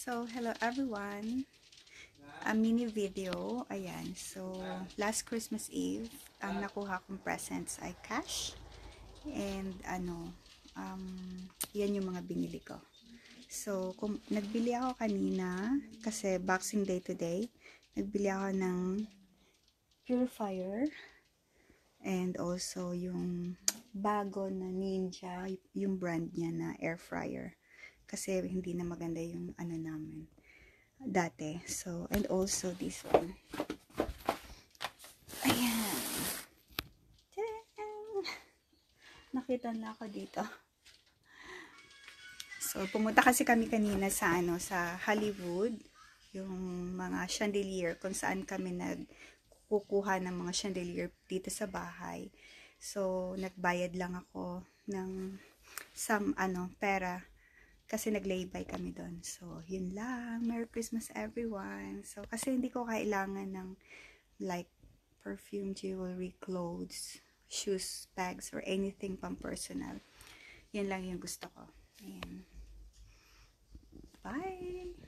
So, hello everyone. A mini video. Ayan. So, last Christmas Eve, ang nakuha kong presents ay cash. And yan yung mga binili ko. So, nagbili ako kanina, kasi Boxing Day today, nagbili ako ng purifier. And also, yung bago na Ninja, yung brand niya na air fryer. Kasi hindi na maganda yung namin dati. So, and also this one. Ayan. Tadang! Nakita na ako dito. So, pumunta kasi kami kanina sa sa Hollywood, yung mga chandelier, kung saan kami nagkukuha ng mga chandelier dito sa bahay. So, nagbayad lang ako ng pera kasi nag-lay-by kami doon. So, yun lang. Merry Christmas everyone. So, kasi hindi ko kailangan ng like perfume, jewelry, clothes, shoes, bags, or anything pang personal. Yan lang yung gusto ko. Ayan. Bye!